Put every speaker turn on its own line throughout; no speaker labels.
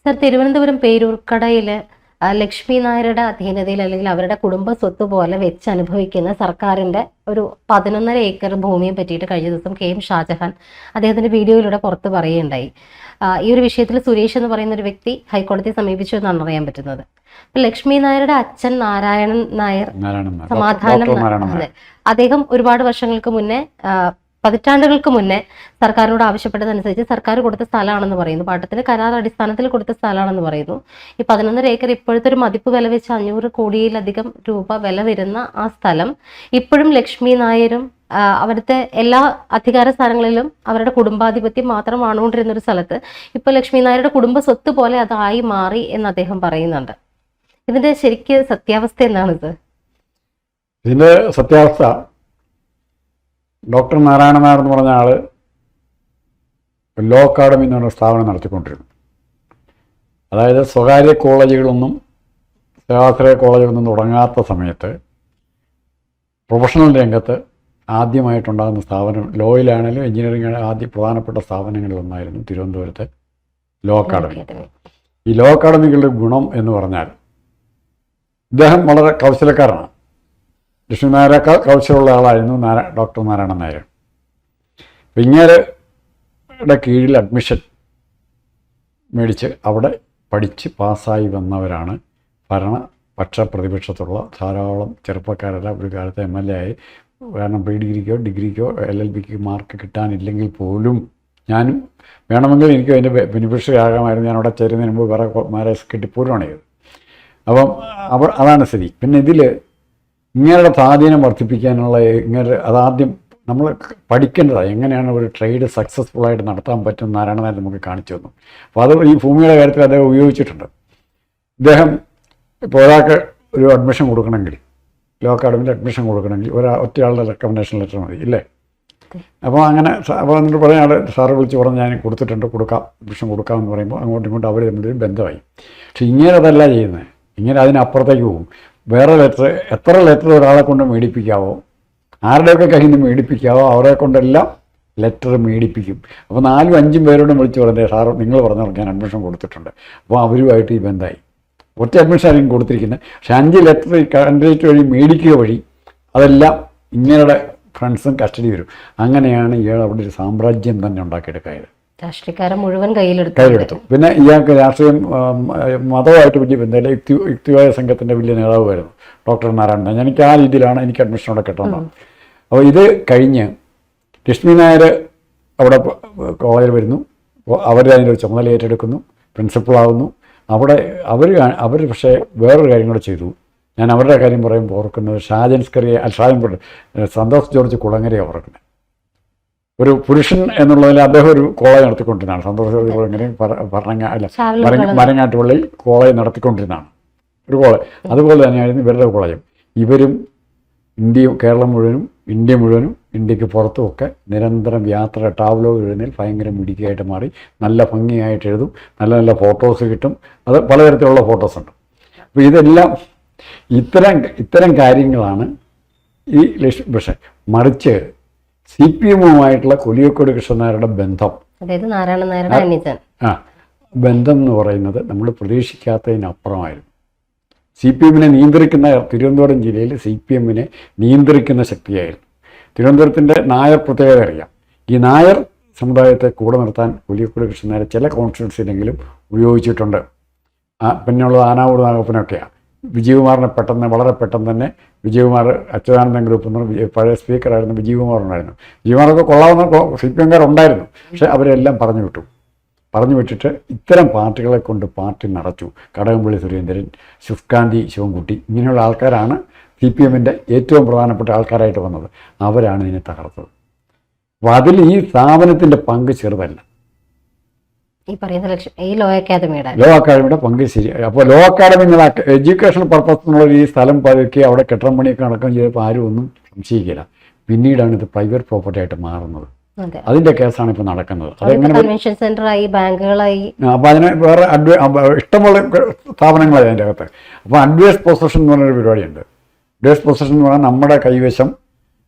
Sir, Thiruvananthapuram പേരൂർക്കടയിൽ Lakshmi നായരുടെ അധീനതയിൽ അല്ലെങ്കിൽ അവരുടെ കുടുംബ സ്വത്ത് പോലെ വെച്ച് അനുഭവിക്കുന്ന സർക്കാരിന്റെ ഒരു 11.5 ഏക്കർ ഭൂമിയെ പറ്റിയിട്ട് കഴിഞ്ഞ ദിവസം KM ഷാജഹാൻ അദ്ദേഹത്തിന്റെ വീഡിയോയിലൂടെ പുറത്ത് പറയുകയുണ്ടായി. ഈ ഒരു വിഷയത്തിൽ സുരേഷ് എന്ന് പറയുന്ന ഒരു വ്യക്തി ഹൈക്കോടതിയെ സമീപിച്ചു എന്നാണ് അറിയാൻ പറ്റുന്നത്. ലക്ഷ്മി നായരുടെ അച്ഛൻ നാരായണൻ നായർ സമാധാനം, അതെ, അദ്ദേഹം ഒരുപാട് വർഷങ്ങൾക്ക് മുന്നേ, പതിറ്റാണ്ടുകൾക്ക് മുന്നേ സർക്കാരിനോട് ആവശ്യപ്പെട്ടതനുസരിച്ച് സർക്കാർ കൊടുത്ത സ്ഥലമാണെന്ന് പറയുന്നു. പാട്ടത്തിന് കരാർ അടിസ്ഥാനത്തിൽ കൊടുത്ത സ്ഥലമാണെന്ന് പറയുന്നു. ഈ 11.5 ഏക്കർ ഇപ്പോഴത്തെ ഒരു മതിപ്പ് വില വെച്ച് 500 കോടിയിലധികം രൂപ വില വരുന്ന ആ സ്ഥലം ഇപ്പോഴും ലക്ഷ്മി നായരും അവിടുത്തെ എല്ലാ അധികാര സ്ഥാനങ്ങളിലും അവരുടെ കുടുംബാധിപത്യം മാത്രം ആണുകൊണ്ടിരുന്ന ഒരു സ്ഥലത്ത് ഇപ്പൊ ലക്ഷ്മി നായരുടെ കുടുംബ സ്വത്ത് പോലെ അതായി മാറി എന്ന് അദ്ദേഹം പറയുന്നുണ്ട്. ഇതിന്റെ ശരിക്ക് സത്യാവസ്ഥ എന്താണിത്?
ഇതിന്റെ സത്യാവസ്ഥ, ഡോക്ടർ നാരായണ നായർ എന്ന് പറഞ്ഞ ആള് ലോ അക്കാഡമി എന്ന് പറഞ്ഞ സ്ഥാപനം നടത്തിക്കൊണ്ടിരുന്നു. അതായത് സ്വകാര്യ കോളേജുകളൊന്നും സ്വാശ്രയ കോളേജുകളൊന്നും തുടങ്ങാത്ത സമയത്ത് പ്രൊഫഷണൽ രംഗത്ത് ആദ്യമായിട്ടുണ്ടാകുന്ന സ്ഥാപനം, ലോയിലാണെങ്കിലും എഞ്ചിനീയറിംഗ് ആദ്യ പ്രധാനപ്പെട്ട സ്ഥാപനങ്ങളിൽ ഒന്നായിരുന്നു തിരുവനന്തപുരത്തെ ലോ അക്കാഡമി. ഈ ലോ അക്കാഡമികളുടെ ഗുണം എന്ന് പറഞ്ഞാൽ ഇദ്ദേഹം വളരെ കൗശലക്കാരനാണ്. ലക്ഷ്മി നായരേക്കാൾ കൗശലമുള്ള ആളായിരുന്നു ഡോക്ടർ നാരായണൻ നായർ. അപ്പം ഇങ്ങേരുടെ കീഴിൽ അഡ്മിഷൻ മേടിച്ച് അവിടെ പഠിച്ച് പാസ്സായി വന്നവരാണ് ഭരണപക്ഷ പ്രതിപക്ഷത്തുള്ള ധാരാളം ചെറുപ്പക്കാരെല്ലാം ഒരു കാലത്ത് MLA ആയി. കാരണം ഡിഗ്രിക്കോ LLBക്ക് മാർക്ക് കിട്ടാനില്ലെങ്കിൽ പോലും ഞാനും വേണമെങ്കിൽ എനിക്കും അതിൻ്റെ ബെനിഫിഷ്യറി ആകാമായിരുന്നു. ഞാൻ അവിടെ ചേരുന്നതിന് മുമ്പ് വേറെ മാരേജ് കിട്ടിപ്പോലുമാണ് ചെയ്തത്. അപ്പം അതാണ് സ്ഥിതി. പിന്നെ ഇതിൽ ഇങ്ങനെയുള്ള സ്വാധീനം വർദ്ധിപ്പിക്കാനുള്ള അതാദ്യം നമ്മൾ പഠിക്കേണ്ടതാണ്. എങ്ങനെയാണ് ഒരു ട്രേഡ് സക്സസ്ഫുള്ളായിട്ട് നടത്താൻ പറ്റും നാരായണനായിട്ട് നമുക്ക് കാണിച്ചു തന്നു. അപ്പോൾ അത് ഈ ഭൂമിയുടെ കാര്യത്തിൽ അദ്ദേഹം ഉപയോഗിച്ചിട്ടുണ്ട്. ഇദ്ദേഹം ഇപ്പോൾ ഒരാൾക്ക് ഒരു അഡ്മിഷൻ കൊടുക്കണമെങ്കിൽ, ലോ അക്കാഡമിയിൽ അഡ്മിഷൻ കൊടുക്കണമെങ്കിൽ ഒറ്റയാളുടെ റെക്കമെൻഡേഷൻ ലെറ്റർ മതി, ഇല്ലേ? അപ്പോൾ അങ്ങനെ അപ്പോൾ എന്നിട്ട് പറഞ്ഞ ആൾ സാറ് വിളിച്ച് പറഞ്ഞ് ഞാൻ കൊടുത്തിട്ടുണ്ട്, അഡ്മിഷൻ കൊടുക്കാമെന്ന് പറയുമ്പോൾ അങ്ങോട്ടും ഇങ്ങോട്ടും അവർ തമ്മിലൊരു ബന്ധമായി. പക്ഷെ ഇങ്ങനെ അതല്ല ചെയ്യുന്നത്. ഇങ്ങനെ അതിനപ്പുറത്തേക്ക് പോകും. വേറെ ലെറ്റർ, എത്ര ലെറ്റർ ഒരാളെ കൊണ്ട് മേടിപ്പിക്കാവോ, ആരുടെയൊക്കെ കയ്യിൽ നിന്ന് മേടിപ്പിക്കാവോ അവരെ കൊണ്ടെല്ലാം ലെറ്റർ മേടിപ്പിക്കും. അപ്പോൾ 4-5 പേരോടും വിളിച്ച് പറഞ്ഞേ സാർ നിങ്ങൾ പറഞ്ഞാൽ ഞാൻ അഡ്മിഷൻ കൊടുത്തിട്ടുണ്ട്. അപ്പോൾ അവരുമായിട്ട് ഈ ബന്ധമായി. ഒറ്റ അഡ്മിഷൻ ആയിരിക്കും കൊടുത്തിരിക്കുന്നത്. പക്ഷെ 5 ലെറ്റർ ഈ കാൻഡിഡേറ്റ് വഴി മേടിക്കുക വഴി അതെല്ലാം ഇങ്ങനെയുള്ള ഫ്രണ്ട്സും കസ്റ്റഡി വരും. അങ്ങനെയാണ് ഇയാൾ അവിടെ ഒരു സാമ്രാജ്യം തന്നെ ഉണ്ടാക്കിയെടുക്കായത്.
രാഷ്ട്രീയക്കാരെ മുഴുവൻ കയ്യിലെടുത്തു.
പിന്നെ ഇയാൾക്ക് രാഷ്ട്രീയം മതമായിട്ട് വലിയ ബന്ധമില്ല. യുക്തിവാദ സംഘത്തിൻ്റെ വലിയ നേതാവായിരുന്നു ഡോക്ടർ നാരായണൻ. എനിക്ക് ആ രീതിയിലാണ് എനിക്ക് അഡ്മിഷൻ അവിടെ കിട്ടുന്നത്. അപ്പോൾ ഇത് കഴിഞ്ഞ് ലക്ഷ്മി നായർ അവിടെ കോളേജിൽ വരുന്നു. അവർ അതിൻ്റെ ഒരു ചുമതല ഏറ്റെടുക്കുന്നു, പ്രിൻസിപ്പളാവുന്നു. അവിടെ അവർ പക്ഷേ വേറൊരു കാര്യം കൂടെ ചെയ്തു. ഞാൻ അവരുടെ കാര്യം പറയുമ്പോൾ ഓർക്കുന്നത് സന്തോഷ് ജോർജ് കുളങ്ങരയെ ഓർക്കുന്നത്. ഒരു പുരുഷൻ എന്നുള്ളതിൽ അദ്ദേഹം ഒരു കോളേജ് നടത്തിക്കൊണ്ടിരുന്നതാണ്. സന്തോഷ് ജോർജ് കുളങ്ങരയും മരങ്ങാട്ടുപള്ളി കോളേജ് നടത്തിക്കൊണ്ടിരുന്നതാണ് ഒരു കോളേജ്. അതുപോലെ തന്നെയായിരുന്നു ഇവരുടെ കോളേജും. ഇവരും കേരളം മുഴുവനും ഇന്ത്യ മുഴുവനും ഇന്ത്യക്ക് പുറത്തുമൊക്കെ നിരന്തരം യാത്ര, ട്രാവലോ എഴുതുന്നതിൽ ഭയങ്കര മിടുക്കിയായിട്ട് മാറി. നല്ല ഭംഗിയായിട്ട് എഴുതും, നല്ല നല്ല ഫോട്ടോസ് കിട്ടും. അത് പലതരത്തിലുള്ള ഫോട്ടോസുണ്ട്. അപ്പോൾ ഇതെല്ലാം ഇത്തരം കാര്യങ്ങളാണ് ഈ പക്ഷേ മറിച്ച് CPM-ഉമായിട്ടുള്ള കൊടിയക്കോട് കൃഷ്ണനായരുടെ ബന്ധം,
അതായത് നാരായണ നായരുടെ അനിയൻ,
ബന്ധം എന്ന് പറയുന്നത് നമ്മൾ പ്രതീക്ഷിക്കാത്തതിനപ്പുറമായിരുന്നു. CPM-നെ നിയന്ത്രിക്കുന്ന, തിരുവനന്തപുരം ജില്ലയിൽ CPM-നെ നിയന്ത്രിക്കുന്ന ശക്തിയായിരുന്നു. തിരുവനന്തപുരത്തിൻ്റെ നായർ പ്രത്യേകത അറിയാം. ഈ നായർ സമുദായത്തെ കൂടെ നിർത്താൻ കൊടിയക്കോട് കൃഷ്ണനായർ ചില കോൺസ്റ്റിറ്റ്യുവൻസിയിലെങ്കിലും ഉപയോഗിച്ചിട്ടുണ്ട്. പിന്നെയുള്ളത് ആനാവൂർ നാഗപ്പനൊക്കെയാണ്. വിജയകുമാറിനെ വളരെ പെട്ടെന്ന് തന്നെ വിജയകുമാർ അച്യുതാനന്ദൻ ഗ്രൂപ്പ് എന്ന് പറഞ്ഞ പഴയ സ്പീക്കറായിരുന്നു വിജയകുമാർ ഉണ്ടായിരുന്നു. വിജയകുമാറൊക്കെ കൊള്ളാവുന്ന CPM-കാരുണ്ടായിരുന്നു. പക്ഷേ അവരെല്ലാം പറഞ്ഞു വിട്ടിട്ട് ഇത്തരം പാർട്ടികളെ കൊണ്ട് പാർട്ടി നടച്ചു. കടകംപള്ളി സുരേന്ദ്രൻ, ശുഷ്കാന്തി ശിവൻകുട്ടി, ഇങ്ങനെയുള്ള ആൾക്കാരാണ് CPM-ന്റെ ഏറ്റവും പ്രധാനപ്പെട്ട ആൾക്കാരായിട്ട് വന്നത്. അവരാണ് ഇതിനെ തകർത്തത്. അപ്പോൾ അതിൽ ഈ സ്ഥാപനത്തിൻ്റെ പങ്ക് ചെറുതല്ല.
ഈ ലോ അക്കാഡമിയുടെ
പങ്ക് ശരി. അപ്പോൾ ലോ അക്കാഡമി എഡ്യൂക്കേഷണൽ പർപ്പസ് എന്നുള്ള ഈ സ്ഥലം പതുക്കി അവിടെ കെട്ടിടം പണിയൊക്കെ നടക്കുകയും ചെയ്തപ്പോൾ ആരും ഒന്നും സംശയിക്കില്ല. പിന്നീടാണ് ഇത് പ്രൈവറ്റ് പ്രോപ്പർട്ടി ആയിട്ട് മാറുന്നത്. അതിന്റെ കേസാണ് ഇപ്പോൾ നടക്കുന്നത്.
കൺവെൻഷൻ സെന്ററായി, ബാങ്കുകളായി.
അപ്പോൾ അതിന് വേറെ ഇഷ്ടമുള്ള സ്ഥാപനങ്ങളായി അതിൻ്റെ അകത്ത്. അപ്പോൾ അഡ്വൈസ് പൊസഷൻ എന്ന് പറഞ്ഞൊരു പരിപാടിയുണ്ട്. അഡ്വൈസ് പൊസഷൻ എന്ന് പറഞ്ഞാൽ നമ്മുടെ കൈവശം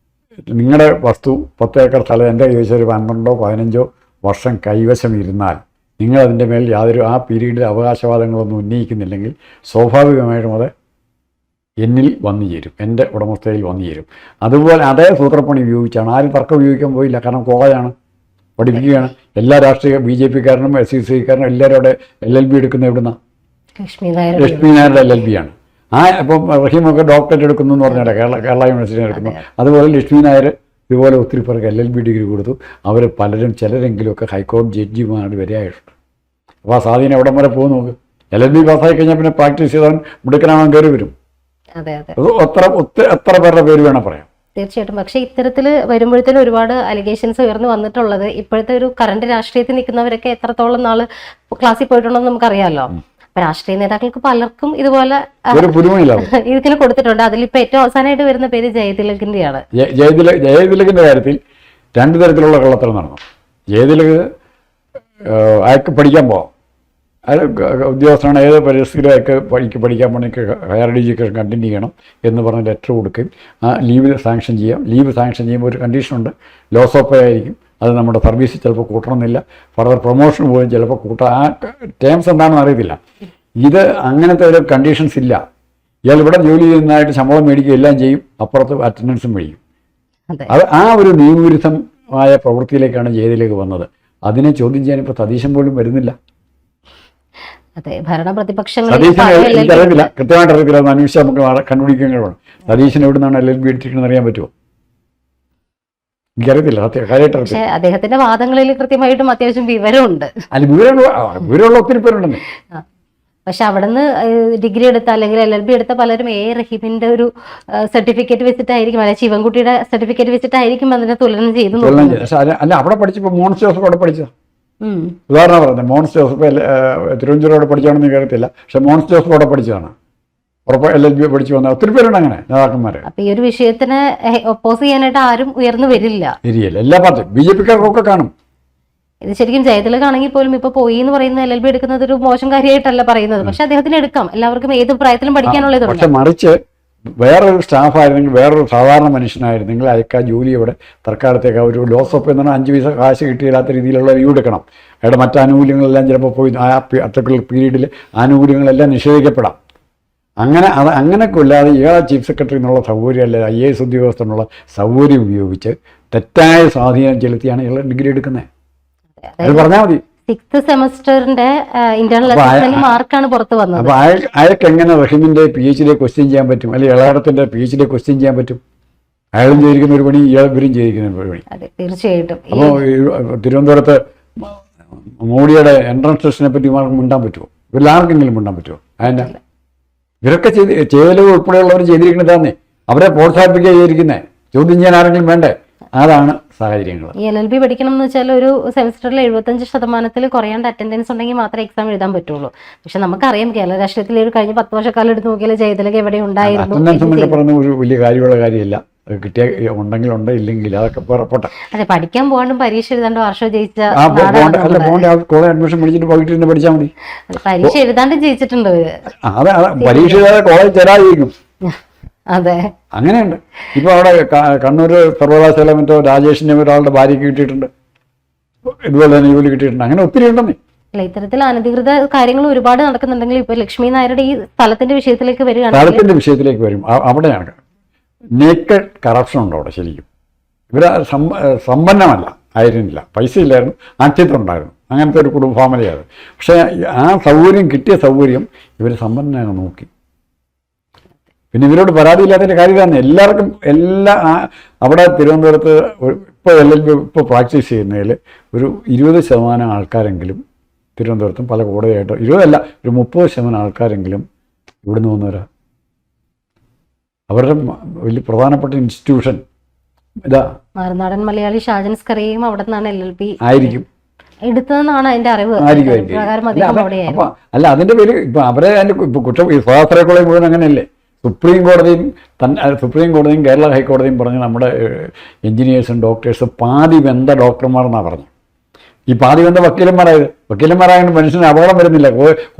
നിങ്ങളുടെ വസ്തു 10 ഏക്കർ സ്ഥലം എൻ്റെ കൈവശം ഒരു 12-15 വർഷം കൈവശം ഇരുന്നാൽ നിങ്ങൾ അതിൻ്റെ മേൽ യാതൊരു ആ പീരീഡിൽ അവകാശവാദങ്ങളൊന്നും ഉന്നയിക്കുന്നില്ലെങ്കിൽ സ്വാഭാവികമായിട്ടും അത് എന്നിൽ വന്നു ചേരും, എൻ്റെ ഉടമസ്ഥയിൽ വന്നു ചേരും. അതുപോലെ അതേ സൂത്രപ്പണി ഉപയോഗിച്ചാണ്, ആരും തർക്കം ഉപയോഗിക്കാൻ പോയില്ല. കാരണം കോളേജാണ്, പഠിപ്പിക്കുകയാണ്. എല്ലാ രാഷ്ട്രീയ BJP-കാരനും SCC-കാരനും എല്ലാവരും അവിടെ LLB എടുക്കുന്നത് എവിടുന്നാണ്? ലക്ഷ്മി നായരുടെ LLB ആണ്. ഇപ്പം റഹീമൊക്കെ ഡോക്ടറേറ്റ് എടുക്കുന്നു എന്ന് പറഞ്ഞാൽ കേരള യൂണിവേഴ്സിറ്റി എടുക്കുന്നു. അതുപോലെ ലക്ഷ്മി നായർ ഇതുപോലെ ഒത്തിരി പേർക്ക് LLB ഡിഗ്രി കൊടുത്തു. അവർ പലരും ചിലരെങ്കിലുമൊക്കെ ഹൈക്കോടതി ജഡ്ജിമാർ വരെയായിട്ടുണ്ട്. അപ്പോൾ ആ സ്വാധീനം എവിടം വരെ പോകും നോക്ക്. LLB പാസ്സായി കഴിഞ്ഞാൽ പിന്നെ പ്രാക്ടീസ് ചെയ്തവൻ മിടുക്കനാവാൻ കയറി വരും. അത് എത്ര പേരുടെ പേര് വേണം പറയാം.
തീർച്ചയായിട്ടും. പക്ഷേ ഇത്തരത്തിൽ വരുമ്പോഴത്തേനും ഒരുപാട് അലിഗേഷൻസ് ഉയർന്നു വന്നിട്ടുള്ളത് ഇപ്പോഴത്തെ ഒരു കറണ്ട് രാഷ്ട്രീയത്തിൽ നിൽക്കുന്നവരൊക്കെ എത്രത്തോളം നാള് ക്ലാസ്സിൽ പോയിട്ടുണ്ടെന്ന് നമുക്കറിയാമല്ലോ. അപ്പൊ രാഷ്ട്രീയ നേതാക്കൾക്ക് പലർക്കും ഇതുപോലെ ഇതിന് കൊടുത്തിട്ടുണ്ട്. അതിലിപ്പോ ഏറ്റവും അവസാനമായിട്ട് വരുന്ന പേര് ജയതിലകിന്റെയാണ്.
ജയതിലകിന്റെ കാര്യത്തിൽ രണ്ടു തരത്തിലുള്ള കള്ളത്തരം നടന്നു. ജയതിലക് അയാൾക്ക് പഠിക്കാൻ പോവാം, അയാൾ ഉദ്യോഗസ്ഥനാണ്, ഏത് പരിസ്ഥിതിയിലും അയാൾക്ക് പഠിക്കാൻ പോകണമെങ്കിൽ ഹയർ എഡ്യൂക്കേഷൻ കണ്ടിന്യൂ ചെയ്യണം എന്ന് പറഞ്ഞ് ലെറ്റർ കൊടുക്കുകയും ആ ലീവ് സാങ്ഷൻ ചെയ്യാം. ലീവ് സാങ്ഷൻ ചെയ്യുമ്പോൾ ഒരു കണ്ടീഷനുണ്ട്, ലോസ് ഓഫ് പേ ആയിരിക്കും. അത് നമ്മുടെ സർവീസ് ചിലപ്പോൾ കൂട്ടണമെന്നില്ല, ഫർദർ പ്രൊമോഷൻ പോലും ചിലപ്പോൾ കൂട്ടാം. ആ ടേംസ് എന്താണെന്ന് അറിയത്തില്ല. ഇത് അങ്ങനത്തെ ഒരു കണ്ടീഷൻസ് ഇല്ല. ഇയാൾ ഇവിടെ ജോലി ചെയ്യുന്നതായിട്ട് ശമ്പളം മേടിക്കുക എല്ലാം ചെയ്യും, അപ്പുറത്ത് അറ്റൻഡൻസും മേടിക്കും. അത് ആ ഒരു നിയമവിരുദ്ധമായ പ്രവൃത്തിയിലേക്കാണ് ജയതിലേക്ക് വന്നത്. അതിനെ ചോദ്യം ചെയ്യാൻ ഇപ്പോൾ സതീശൻ പോലും വരുന്നില്ല. എനിക്കറിയത്തില്ല, കൃത്യമായിട്ട് അറിയത്തില്ല. അത് അന്വേഷിച്ച് നമുക്ക് കണ്ടുപിടിക്കാൻ കഴിയണം. സതീശൻ എവിടെ നിന്നാണ് LLB എടുത്തിരിക്കുന്നത് അറിയാൻ പറ്റുമോ? എനിക്കറിയത്തില്ല, കാര്യമായിട്ട് അറിയത്തില്ല.
അദ്ദേഹത്തിന്റെ വാദങ്ങളിൽ കൃത്യമായിട്ടും അത്യാവശ്യം വിവരമുണ്ട്.
അല്ല, വിവരമുള്ള ഒത്തിരി പേരുണ്ടെന്ന്.
പക്ഷെ അവിടുന്ന് ഡിഗ്രി എടുത്ത അല്ലെങ്കിൽ LLB എടുത്ത പലരും റഹീമിന്റെ ഒരു സർട്ടിഫിക്കറ്റ് വെച്ചിട്ടായിരിക്കും, അല്ലെ ശിവൻകുട്ടിയുടെ സർട്ടിഫിക്കറ്റ് വെച്ചിട്ടായിരിക്കും അതിനെ തുലനം ചെയ്തു.
അല്ല, അവിടെ പഠിച്ചപ്പോൾ മോൺസ് ജോസഫ് അവിടെ പഠിച്ചത് ഉദാഹരണം പറഞ്ഞത്. മോൺസ് ജോസഫ് തിരുവനന്തപുരം അവിടെ പഠിച്ചാണെന്ന് കേൾക്കത്തില്ല, പക്ഷെ മോൺസ് ജോസഫ് അവിടെ പഠിച്ചതാണ്. ഉറപ്പ് LLB പഠിച്ചു വന്ന ഒത്തിരി പേരുണ്ട് അങ്ങനെ നേതാക്കന്മാര്.
അപ്പൊ ഈ ഒരു വിഷയത്തിന് ഒപ്പോസ് ചെയ്യാനായിട്ട് ആരും ഉയർന്നു വരില്ല.
എല്ലാ പാർട്ടിയും BJP-കാർക്കൊക്കെ കാണും.
ഇത് ശരിക്കും ജയതിലകാണെങ്കിൽ പോലും ഇപ്പൊ പോയി എന്ന് പറയുന്ന LLB എടുക്കുന്നത് ഒരു മോശം കാര്യമായിട്ടല്ല പറയുന്നത്. പക്ഷെ അദ്ദേഹത്തിന് എടുക്കാം, എല്ലാവർക്കും ഏത് പ്രായത്തിലും പഠിക്കാനുള്ളത്.
പക്ഷെ മറിച്ച് വേറൊരു സ്റ്റാഫായിരുന്നെങ്കിൽ, വേറൊരു സാധാരണ മനുഷ്യനായിരുന്നെങ്കിൽ അയക്കാ ജോലി ഇവിടെ തൽക്കാലത്തേക്ക് ഒരു ലോസ് ഓഫ് എന്ന് പറഞ്ഞാൽ 5 പൈസ കാശ് കിട്ടിയില്ലാത്ത രീതിയിലുള്ള ലീവ് എടുക്കണം. അയാളുടെ മറ്റ് ആനുകൂല്യങ്ങളെല്ലാം ചിലപ്പോൾ പോയി ആ പർട്ടിക്കുലർ പീരീഡിൽ ആനുകൂല്യങ്ങളെല്ലാം നിഷേധിക്കപ്പെടാം. അങ്ങനെയൊക്കെ ഇല്ലാതെ ഇയാളെ ചീഫ് സെക്രട്ടറി എന്നുള്ള സൗകര്യം, അല്ലെങ്കിൽ IAS ഉദ്യോഗസ്ഥനുള്ള സൗകര്യം ഉപയോഗിച്ച് തെറ്റായ സ്വാധീനം ചെലുത്തിയാണ് ഇയാൾ ഡിഗ്രി എടുക്കുന്നത്. അത് പറഞ്ഞാൽ മതി.
6th സെമസ്റ്ററിന്റെ ഇന്റേണൽ അസസ്മെന്റ് മാർക്കാണ് പുറത്ത് വന്നത്.
അപ്പൊ അയാൾക്ക് എങ്ങനെ റഹീമിന്റെ PhD ക്വസ്റ്റ്യൻ ചെയ്യാൻ പറ്റും, അല്ലെങ്കിൽ ഇളയടത്തിന്റെ PhD ക്വസ്റ്റ്യൻ ചെയ്യാൻ പറ്റും? അയാളും ചെയ്തിരിക്കുന്ന ഒരു പണി, ഇവരും ചെയ്തിരിക്കുന്ന ഒരു പണി.
തീർച്ചയായിട്ടും.
അപ്പോൾ തിരുവനന്തപുരത്ത് മോഡിയുടെ എൻട്രൻസ് ടെസ്റ്റിനെ പറ്റി മിണ്ടാൻ പറ്റുമോ? ഇവരെല്ലാവർക്കെങ്കിലും മിണ്ടാൻ പറ്റുമോ? അതിന്റെ ഇവരൊക്കെ ചെയ്തലവ് ഉൾപ്പെടെയുള്ളവർ ചെയ്തിരിക്കുന്നതാന്നേ. അവരെ പ്രോത്സാഹിപ്പിക്കുക ചെയ്തിരിക്കുന്നത്. ചോദ്യം ചെയ്യാൻ ആരെങ്കിലും വേണ്ടേ? അതാണ് സാഹചര്യങ്ങൾ.
ഈ LLB പഠിക്കണം എന്ന് വെച്ചാൽ ഒരു സെമസ്റ്ററിൽ 75% കുറയാണ്ട് അറ്റൻഡൻസ് ഉണ്ടെങ്കിൽ മാത്രമേ എക്സാം എഴുതാൻ പറ്റുള്ളൂ. പക്ഷെ നമുക്കറിയാം കേരള രാഷ്ട്രീയത്തിൽ ഒരു കഴിഞ്ഞ 10 വർഷക്കാലം എടുത്ത് നോക്കിയാൽ ജയതിലക എവിടെ ഉണ്ടായിരുന്നു.
അറ്റൻഡൻസ് എന്നൊക്കെ പറഞ്ഞ ഒരു വലിയ കാര്യമുള്ള കാര്യമില്ല. കിട്ടിയ ഉണ്ടെങ്കിൽ ഉണ്ട്, ഇല്ലെങ്കിൽ അതൊക്കെ പുറപ്പെട്ടെ.
അതെ, പഠിക്കാൻ പോകാണ്ടും പരീക്ഷ എഴുതാണ്ട് വർഷം ജയിച്ച
കോളേജ് അഡ്മിഷൻ പഠിച്ചിട്ട് പോയിട്ട് പഠിച്ചാൽ മതി.
പരീക്ഷ എഴുതാണ്ട് ജയിച്ചിട്ടുണ്ട്.
അതെ, പരീക്ഷ എഴുതാതെ കോളേജ് തരാതിരിക്കും.
അതെ,
അങ്ങനെയുണ്ട്. ഇപ്പൊ അവിടെ കണ്ണൂർ സർവകലാശാല മറ്റോ രാജേഷിന്റെ ഒരാളുടെ ഭാര്യയ്ക്ക് കിട്ടിയിട്ടുണ്ട്, ഇതുപോലെ തന്നെ ജോലി കിട്ടിയിട്ടുണ്ട്. അങ്ങനെ ഒത്തിരി ഉണ്ടെന്നേ.
അല്ല, ഇത്തരത്തിൽ അനധികൃത കാര്യങ്ങൾ ഒരുപാട് നടക്കുന്നുണ്ടെങ്കിൽ ഇപ്പൊ ലക്ഷ്മി നായരുടെ ഈ സ്ഥലത്തിന്റെ വിഷയത്തിലേക്ക്
വരും. അവിടെയാണ് നേക്കഡ് കറപ്ഷൻ ഉണ്ട് അവിടെ. ശരിക്കും ഇവര് സമ്പന്നമല്ല ആയിരുന്നില്ല, പൈസ ഇല്ലായിരുന്നു, ആഠ്യത്തുണ്ടായിരുന്നു. അങ്ങനത്തെ ഒരു കുടുംബ ഫാമിലിയാണ്. പക്ഷേ ആ സൗകര്യം, കിട്ടിയ സൗകര്യം ഇവർ സമ്പന്നനാണ് നോക്കി. പിന്നെ ഇവരോട് പരാതിയില്ലാത്തതിൻ്റെ കാര്യം തന്നെ എല്ലാവർക്കും അവിടെ തിരുവനന്തപുരത്ത് ഇപ്പോൾ LLB ഇപ്പോൾ പ്രാക്ടീസ് ചെയ്യുന്നതിൽ ഒരു 20% ആൾക്കാരെങ്കിലും തിരുവനന്തപുരത്തും പല കോടതിയായിട്ടോ, 20 അല്ല, ഒരു 30% ആൾക്കാരെങ്കിലും ഇവിടുന്ന് വന്നവരാ. അവരുടെ വലിയ പ്രധാനപ്പെട്ട ഇൻസ്റ്റിറ്റ്യൂഷൻ ഇതാ
മറുനാടൻ മലയാളി ഷാജൻ സ്കറിയയും അവിടെ നിന്നാണ് LLB
ആയിരിക്കും
എടുത്തതെന്നാണ് എൻ്റെ അറിവ്.
അല്ല, അതിൻ്റെ പേര് ഇപ്പം അവരെ അതിൻ്റെ ഇപ്പം കുറ്റം സ്വാശ്രയ കോളേജ് മുഴുവൻ അങ്ങനെയല്ലേ. സുപ്രീം കോടതിയും കേരള ഹൈക്കോടതിയും പറഞ്ഞ് നമ്മുടെ എൻജിനീയേഴ്സും ഡോക്ടേഴ്സും പാതി വെന്ത ഡോക്ടർമാരെന്നാണ് പറഞ്ഞു. ഈ പാതി വെന്ത വക്കീലന്മാരായതുകൊണ്ട് മനുഷ്യന് അപകടം വരുന്നില്ല,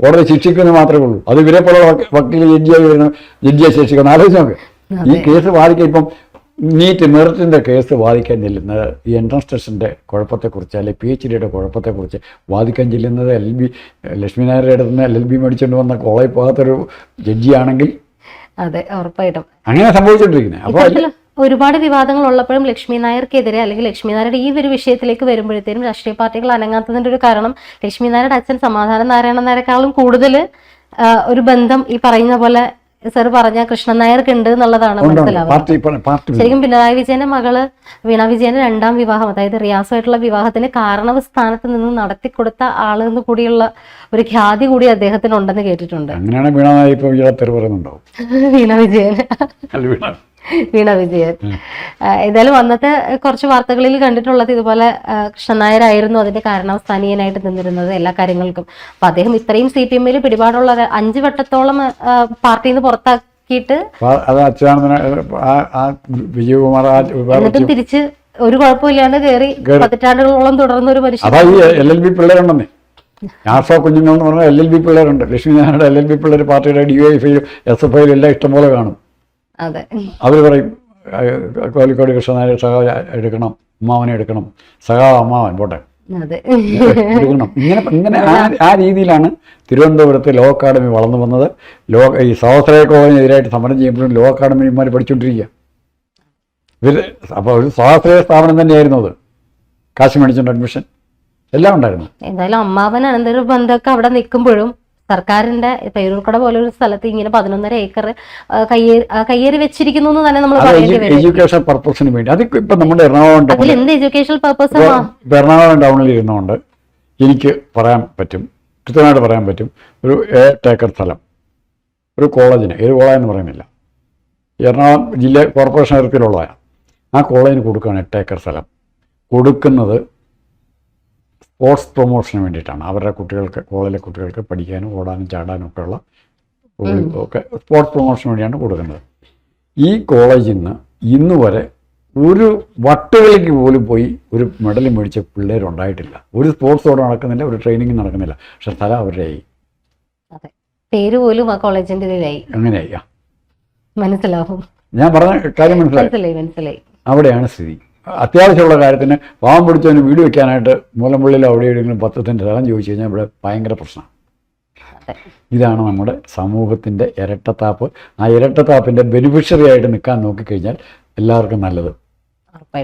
കോടതി ശിക്ഷിക്കുമെന്ന് മാത്രമേ ഉള്ളൂ. അത് ഇവരെ പോലെ വക്കീൽ ജഡ്ജിയായി വരുന്നു, ജഡ്ജിയെ ശിക്ഷിക്കണം. ആലോചിച്ച് നോക്ക്. ഈ കേസ് വാദിക്കുക ഇപ്പം നീറ്റ് മെറിറ്റിൻ്റെ കേസ് വാദിക്കാൻ ചെല്ലുന്നത് ഈ എൻട്രൻസ് ടെസ്റ്റിൻ്റെ കുഴപ്പത്തെക്കുറിച്ച് അല്ലെങ്കിൽ PhDയുടെ കുഴപ്പത്തെക്കുറിച്ച് വാദിക്കാൻ ചെല്ലുന്നത് ലക്ഷ്മി നായരുടെ അടുത്ത് നിന്ന് LLB മേടിച്ചുകൊണ്ട് വന്ന കോളേജ് പോകാത്തൊരു ജഡ്ജിയാണെങ്കിൽ
അതെ, ഉറപ്പായിട്ടും
അങ്ങനെ സംഭവിച്ചുകൊണ്ടിരിക്കുന്നത്. അപ്പോൾ
ഇത്തരത്തില് ഒരുപാട് വിവാദങ്ങൾ ഉള്ളപ്പോഴും ലക്ഷ്മി നായർക്കെതിരെ അല്ലെങ്കിൽ ലക്ഷ്മി നായരുടെ ഈ ഒരു വിഷയത്തിലേക്ക് വരുമ്പോഴത്തേനും രാഷ്ട്രീയ പാർട്ടികൾ അനങ്ങാത്തതിന്റെ ഒരു കാരണം ലക്ഷ്മി നായരുടെ അച്ഛൻ സമാധാന നാരായണ നായരെക്കാളും കൂടുതൽ ഒരു ബന്ധം ഈ പറയുന്ന പോലെ സർ പറഞ്ഞ കൃഷ്ണൻ നായർക്ക് ഉണ്ട് എന്നുള്ളതാണ് മനസ്സിലാവുന്നത്. ശരിക്കും പിണറായി വിജയന്റെ മകള് വീണ വിജയന്റെ 2ാം വിവാഹം, അതായത് റിയാസുമായിട്ടുള്ള വിവാഹത്തിന് കാരണവ സ്ഥാനത്ത് നിന്ന് നടത്തിക്കൊടുത്ത ആള് എന്ന് കൂടിയുള്ള ഒരു ഖ്യാതി കൂടി അദ്ദേഹത്തിന് ഉണ്ടെന്ന് കേട്ടിട്ടുണ്ട്.
അങ്ങനെയാണ് വീണ നായർ ഇപ്പോൾ പറയുന്നുണ്ടാവും.
വീണ വിജയൻ ഏതായാലും അന്നത്തെ കുറച്ച് വാർത്തകളിൽ കണ്ടിട്ടുള്ളത് ഇതുപോലെ കൃഷ്ണൻ നായരായിരുന്നു അതിന്റെ കാരണവസ്ഥാനീയനായിട്ട് നിന്നിരുന്നത് എല്ലാ കാര്യങ്ങൾക്കും. അപ്പൊ അദ്ദേഹം ഇത്രയും CPM പിടിപാടുള്ള 5 വട്ടത്തോളം പാർട്ടിയിൽ നിന്ന് പുറത്താക്കിയിട്ട് എന്നിട്ടും തിരിച്ച് ഒരു കുഴപ്പമില്ലാണ്ട് കയറി പതിറ്റാണ്ടുകളോളം തുടർന്ന ഒരു
മനുഷ്യൻ. ആർഫ കുഞ്ഞുങ്ങൾ എന്ന് പറഞ്ഞാൽ LLB പിള്ളേരുണ്ട്. ലക്ഷ്മി നായരുടെ LLB പിള്ളേർ പാർട്ടിയുടെ DYFI SFI എല്ലാം ഇഷ്ടംപോലെ കാണും. അവർ പറയും കോലിക്കോട് കൃഷ്ണനായർ സഖാ എടുക്കണം, അമ്മാവനെ എടുക്കണം, സഖാ അമ്മാവൻ പോട്ടെ എടുക്കണം. ഇങ്ങനെ ആ രീതിയിലാണ് തിരുവനന്തപുരത്ത് ലോ അക്കാഡമി വളർന്നു വന്നത്. ഈ സ്വാശ്രയ കോളേജിനെതിരായിട്ട് സമരം ചെയ്യുമ്പോഴും ലോ അക്കാഡമിമാർ പഠിച്ചുകൊണ്ടിരിക്കുക. അപ്പോൾ ഒരു സ്വാശ്രയ സ്ഥാപനം തന്നെയായിരുന്നു അത്. കാശ് മേടിച്ചുകൊണ്ട് അഡ്മിഷൻ എല്ലാം ഉണ്ടായിരുന്നു.
എന്തായാലും അമ്മാവൻ അനന്തര ബന്ധമൊക്കെ അവിടെ നിൽക്കുമ്പോഴും സർക്കാരിന്റെ പേരൂർക്കട പോലെ ഒരു സ്ഥലത്ത് ഇങ്ങനെ 11.5 ഏക്കർ കയ്യേറി വെച്ചിരിക്കുന്നു എന്ന് തന്നെ നമ്മൾ
എഡ്യൂക്കേഷൻ പർപ്പസിന് വേണ്ടി. അത് ഇപ്പൊ നമ്മുടെ എറണാകുളം
എന്ത് എഡ്യൂക്കേഷൻ പർപ്പസ്
എറണാകുളം ടൗണിൽ ഇരുന്നുകൊണ്ട് എനിക്ക് പറയാൻ പറ്റും, കൃത്യമായിട്ട് പറയാൻ പറ്റും, ഒരു 8 ഏക്കർ സ്ഥലം ഒരു കോളേജിന്, ഏത് കോളേജ് എന്ന് പറയുന്നില്ല, എറണാകുളം ജില്ല കോർപ്പറേഷൻ അതിർത്തിയിലുള്ളതാണ്. ആ കോളേജിന് കൊടുക്കുകയാണ് 8 ഏക്കർ സ്ഥലം. കൊടുക്കുന്നത് സ്പോർട്സ് പ്രൊമോഷന് വേണ്ടിയിട്ടാണ്. അവരുടെ കുട്ടികൾക്ക്, കോളേജിലെ കുട്ടികൾക്ക് പഠിക്കാനും ഓടാനും ചാടാനും ഒക്കെയുള്ള ഒക്കെ സ്പോർട്സ് പ്രൊമോഷന് വേണ്ടിയാണ് കൊടുക്കുന്നത്. ഈ കോളേജിൽ നിന്ന് ഇന്ന് വരെ ഒരു വട്ടുകളിലേക്ക് പോലും പോയി ഒരു മെഡൽ മേടിച്ച പിള്ളേരുണ്ടായിട്ടില്ല. ഒരു സ്പോർട്സോടെ നടക്കുന്നില്ല, ഒരു ട്രെയിനിങ് നടക്കുന്നില്ല. പക്ഷെ സ്ഥലം അവരുടെ ആയി,
പേര് പോലും ആ കോളേജിന്റെ
അങ്ങനെയായി.
മനസ്സിലാവും,
ഞാൻ പറഞ്ഞ കാര്യം മനസ്സിലായി. അവിടെയാണ് സ്ഥിതി. അത്യാവശ്യമുള്ള കാര്യത്തിന് പാവം പിടിച്ചവന് വീട് വെക്കാനായിട്ട് മൂലമ്പള്ളിയിൽ അവിടെ എവിടെയെങ്കിലും 10 സെൻറ്റ് സ്ഥലം ചോദിച്ചു കഴിഞ്ഞാൽ ഇവിടെ ഭയങ്കര പ്രശ്നമാണ്. ഇതാണ് നമ്മുടെ സമൂഹത്തിൻ്റെ ഇരട്ടത്താപ്പ്. ആ ഇരട്ടത്താപ്പിൻ്റെ ബെനിഫിഷ്യറി ആയിട്ട് നിൽക്കാൻ നോക്കിക്കഴിഞ്ഞാൽ എല്ലാവർക്കും നല്ലത്.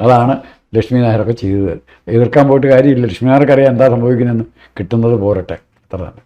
അതാണ് ലക്ഷ്മി നായരൊക്കെ ചെയ്തത്. എതിർക്കാൻ പോയിട്ട് കാര്യമില്ല. ലക്ഷ്മി നായർക്ക് അറിയാം എന്താ സംഭവിക്കുന്നതെന്ന്. കിട്ടുന്നത് പോരട്ടെ, അത്ര തന്നെ.